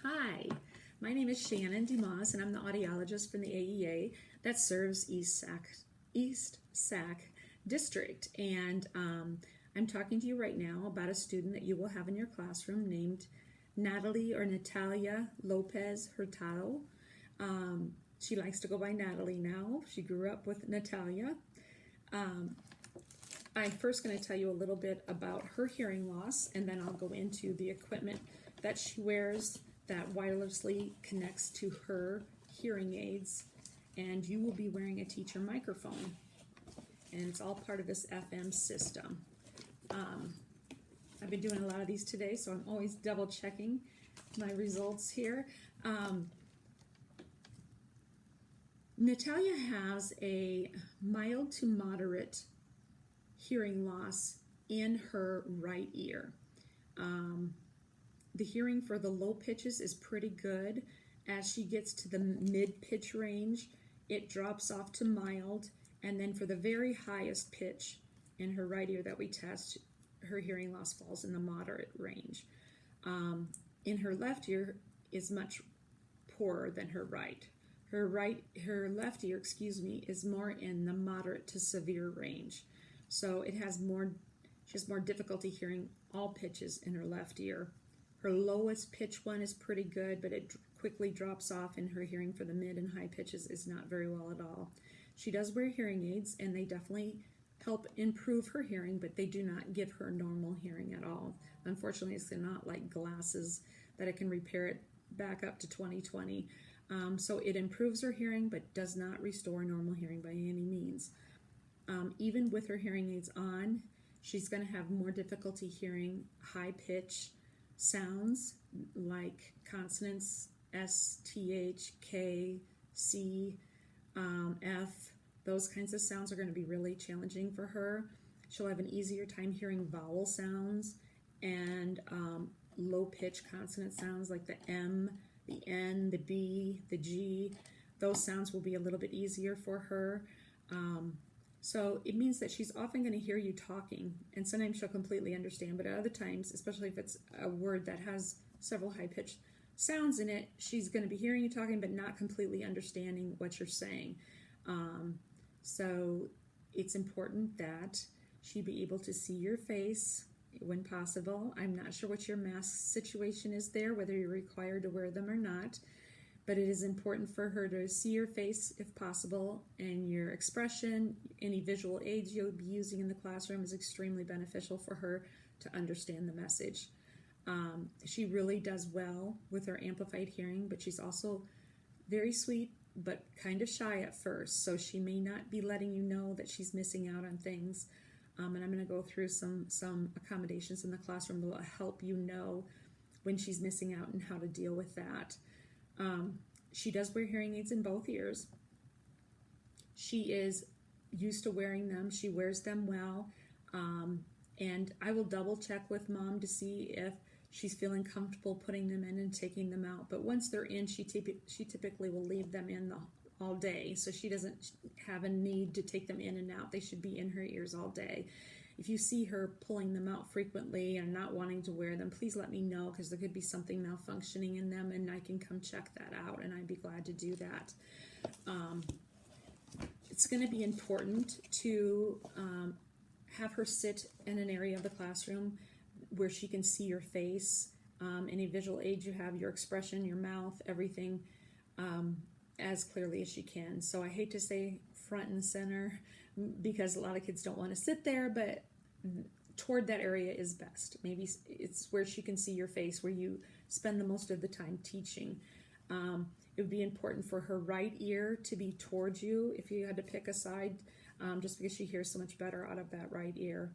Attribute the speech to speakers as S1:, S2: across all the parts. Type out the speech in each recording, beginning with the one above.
S1: Hi, my name is Shannon DeMoss, and I'm the audiologist from the AEA that serves East Sac District. And I'm talking to you right now about a student that you will have in your classroom named Natalia Lopez Hurtado. She likes to go by Natalie now. She grew up with Natalia. I'm first going to tell you a little bit about her hearing loss, and then I'll go into the equipment that she wears that wirelessly connects to her hearing aids. And you will be wearing a teacher microphone, and it's all part of this FM system. I've been doing a lot of these today, so I'm always double checking my results here. Natalia has a mild to moderate hearing loss in her right ear. The hearing for the low pitches is pretty good. As she gets to the mid-pitch range, it drops off to mild, and then for the very highest pitch in her right ear that we test, her hearing loss falls in the moderate range. In her left ear is much poorer than her right. Her left ear, is more in the moderate to severe range. So she has more difficulty hearing all pitches in her left ear. Her lowest pitch one is pretty good, but it quickly drops off, and her hearing for the mid and high pitches is not very well at all. She does wear hearing aids, and they definitely help improve her hearing, but they do not give her normal hearing at all. Unfortunately, it's not like glasses that it can repair it back up to 20/20. So it improves her hearing, but does not restore normal hearing by any means. Even with her hearing aids on, she's going to have more difficulty hearing high pitch sounds like consonants S, TH, K, C, F. Those kinds of sounds are going to be really challenging for her. She'll have an easier time hearing vowel sounds and low pitch consonant sounds like the M, the N, the B, the G. Those sounds will be a little bit easier for her. So it means that she's often going to hear you talking, and sometimes she'll completely understand, but at other times, especially if it's a word that has several high-pitched sounds in it, she's going to be hearing you talking but not completely understanding what you're saying. So it's important that she be able to see your face when possible. I'm not sure what your mask situation is there, whether you're required to wear them or not, but it is important for her to see your face if possible, and your expression. Any visual aids you'll be using in the classroom is extremely beneficial for her to understand the message. She really does well with her amplified hearing, but she's also very sweet but kind of shy at first, so she may not be letting you know that she's missing out on things. And I'm going to go through some accommodations in the classroom that will help you know when she's missing out and how to deal with that. She does wear hearing aids in both ears. She is used to wearing them. She wears them well. And I will double check with mom to see if she's feeling comfortable putting them in and taking them out. But once they're in, she typically will leave them in all day. So she doesn't have a need to take them in and out. They should be in her ears all day. If you see her pulling them out frequently and not wanting to wear them, please let me know, because there could be something malfunctioning in them, and I can come check that out, and I'd be glad to do that. It's going to be important to have her sit in an area of the classroom where she can see your face, any visual aids you have, your expression, your mouth, everything as clearly as she can. So I hate to say front and center, because a lot of kids don't want to sit there, but toward that area is best. Maybe it's where she can see your face, where you spend the most of the time teaching. It would be important for her right ear to be towards you if you had to pick a side, just because she hears so much better out of that right ear.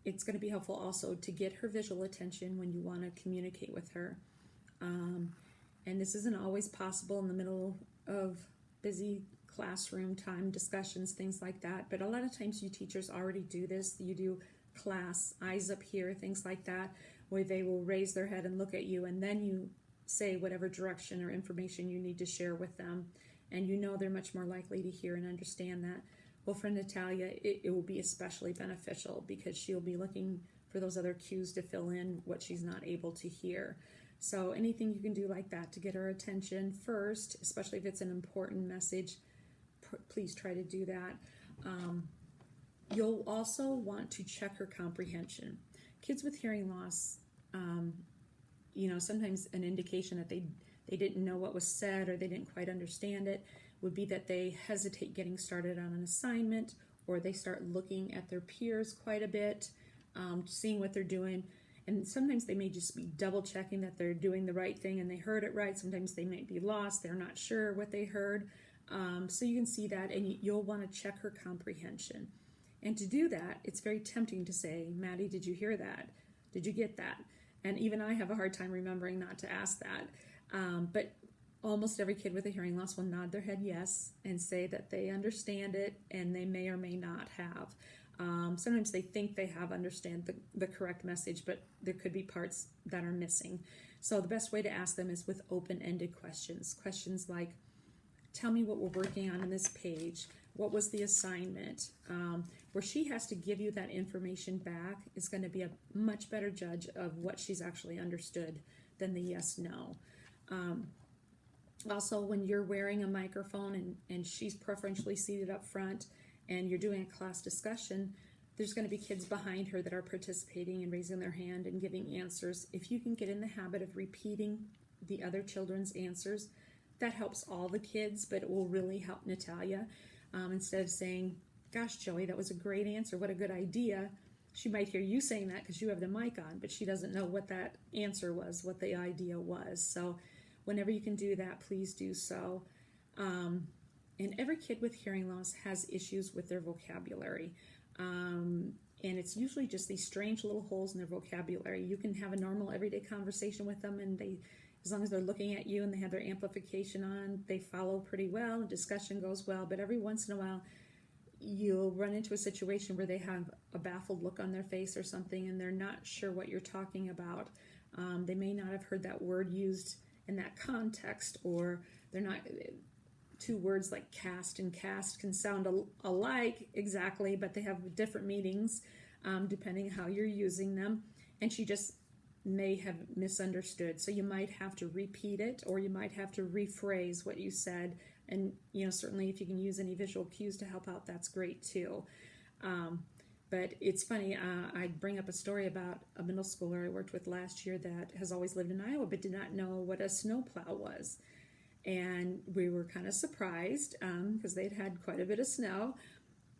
S1: It's going to be helpful also to get her visual attention when you want to communicate with her. And this isn't always possible in the middle of busy classroom time discussions, things like that, but a lot of times you teachers already do this. You do class eyes up here, things like that, where they will raise their head and look at you, and then you say whatever direction or information you need to share with them, and you know they're much more likely to hear and understand that. Well, for Natalia, it will be especially beneficial, because she'll be looking for those other cues to fill in what she's not able to hear. So anything you can do like that to get her attention first, especially if it's an important message, please try to do that. You'll also want to check her comprehension. Kids with hearing loss, sometimes an indication that they didn't know what was said or they didn't quite understand it would be that they hesitate getting started on an assignment, or they start looking at their peers quite a bit, seeing what they're doing. And sometimes they may just be double checking that they're doing the right thing and they heard it right. Sometimes they might be lost. They're not sure what they heard. So you can see that, and you'll want to check her comprehension. And to do that, it's very tempting to say, Maddie, did you hear that? Did you get that? And even I have a hard time remembering not to ask that. But almost every kid with a hearing loss will nod their head yes and say that they understand it, and they may or may not have. Sometimes they think they have understand the correct message, but there could be parts that are missing. So the best way to ask them is with open-ended questions. Questions like, tell me what we're working on this page. What was the assignment? Where she has to give you that information back is going to be a much better judge of what she's actually understood than the yes-no. Also, when you're wearing a microphone and she's preferentially seated up front and you're doing a class discussion, there's going to be kids behind her that are participating and raising their hand and giving answers. If you can get in the habit of repeating the other children's answers, that helps all the kids, but it will really help Natalia. Instead of saying, gosh, Joey, that was a great answer, what a good idea, she might hear you saying that because you have the mic on, but she doesn't know what that answer was, what the idea was. So whenever you can do that, please do so. And every kid with hearing loss has issues with their vocabulary. And it's usually just these strange little holes in their vocabulary. You can have a normal everyday conversation with them, and as long as they're looking at you and they have their amplification on, they follow pretty well, the discussion goes well, but every once in a while you'll run into a situation where they have a baffled look on their face or something and they're not sure what you're talking about. They may not have heard that word used in that context, or they're not, two words like cast and cast can sound alike exactly, but they have different meanings depending how you're using them, and she just may have misunderstood. So you might have to repeat it, or you might have to rephrase what you said. And certainly if you can use any visual cues to help out, that's great too. But it's funny, I bring up a story about a middle schooler I worked with last year that has always lived in Iowa but did not know what a snowplow was. And we were kind of surprised because they'd had quite a bit of snow.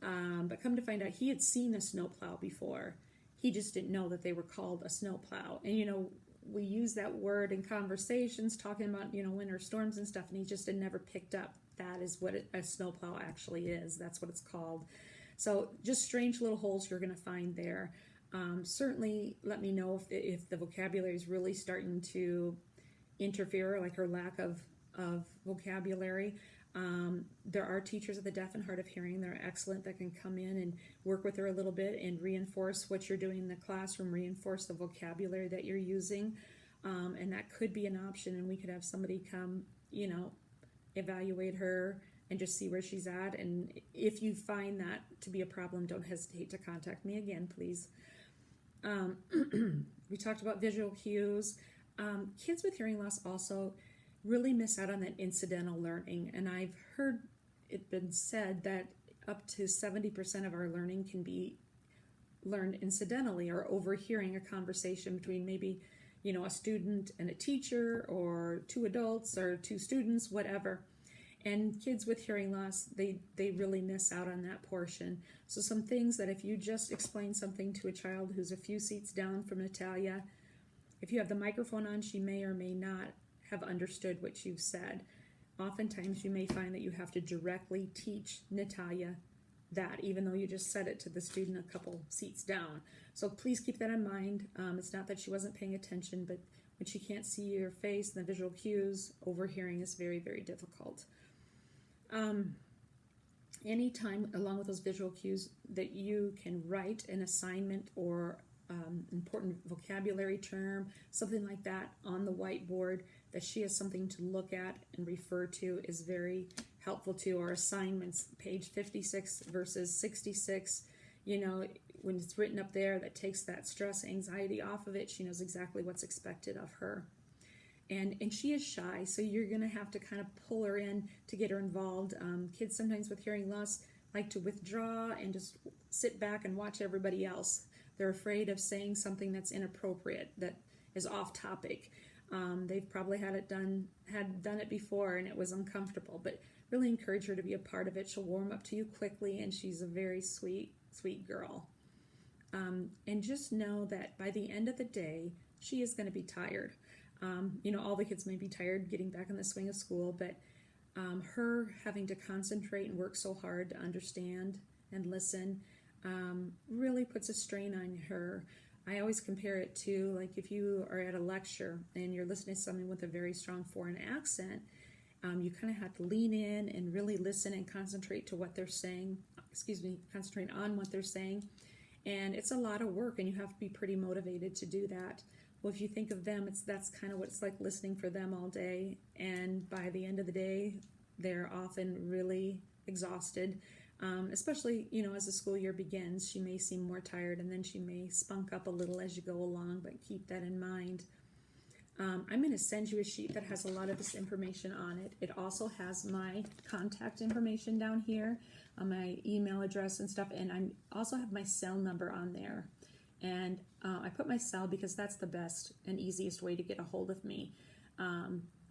S1: But come to find out, he had seen a snowplow before. He just didn't know that they were called a snowplow. And, we use that word in conversations, talking about, winter storms and stuff, and he just had never picked up that is what a snowplow actually is. That's what it's called. So just strange little holes you're going to find there. Certainly let me know if the vocabulary is really starting to interfere, like her lack of vocabulary. There are teachers at the Deaf and Hard of Hearing that are excellent, that can come in and work with her a little bit and reinforce what you're doing in the classroom, reinforce the vocabulary that you're using, and that could be an option. And we could have somebody come, evaluate her and just see where she's at. And if you find that to be a problem, don't hesitate to contact me again, please. We talked about visual cues. Kids with hearing loss also really miss out on that incidental learning. And I've heard it been said that up to 70% of our learning can be learned incidentally, or overhearing a conversation between maybe, a student and a teacher, or two adults or two students, whatever. And kids with hearing loss, they really miss out on that portion. So some things that if you just explain something to a child who's a few seats down from Natalia, if you have the microphone on, she may or may not have understood what you've said. Oftentimes you may find that you have to directly teach Natalia that, even though you just said it to the student a couple seats down. So please keep that in mind. It's not that she wasn't paying attention, but when she can't see your face and the visual cues, overhearing is very, very difficult. Anytime, along with those visual cues, that you can write an assignment or important vocabulary term, something like that on the whiteboard, that she has something to look at and refer to, is very helpful too. Our assignments, page 56 versus 66, when it's written up there, that takes that stress, anxiety off of it. She knows exactly what's expected of her. And she is shy, so you're going to have to kind of pull her in to get her involved. Kids sometimes with hearing loss like to withdraw and just sit back and watch everybody else. They're afraid of saying something that's inappropriate, that is off topic. They've probably had done it before and it was uncomfortable, but really encourage her to be a part of it. She'll warm up to you quickly, and she's a very sweet girl. And just know that by the end of the day, she is going to be tired. All the kids may be tired getting back in the swing of school, but her having to concentrate and work so hard to understand and listen really puts a strain on her. I always compare it to, like, if you are at a lecture and you're listening to someone with a very strong foreign accent, you kind of have to lean in and really listen and concentrate to what they're saying. Concentrate on what they're saying. And it's a lot of work, and you have to be pretty motivated to do that. Well, if you think of them, that's kind of what it's like listening for them all day. And by the end of the day, they're often really exhausted. Especially, as the school year begins, she may seem more tired, and then she may spunk up a little as you go along, but keep that in mind. I'm going to send you a sheet that has a lot of this information on it. It also has my contact information down here, my email address and stuff, and I also have my cell number on there. And I put my cell because that's the best and easiest way to get a hold of me.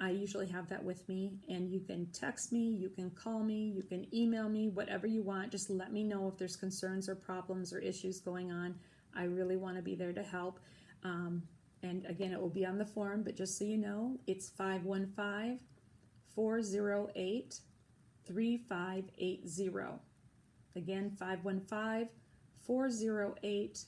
S1: I usually have that with me, and you can text me, you can call me, you can email me, whatever you want. Just let me know if there's concerns or problems or issues going on. I really want to be there to help. And again, it will be on the form, but just so you know, it's 515-408-3580. Again, 515-408-3580.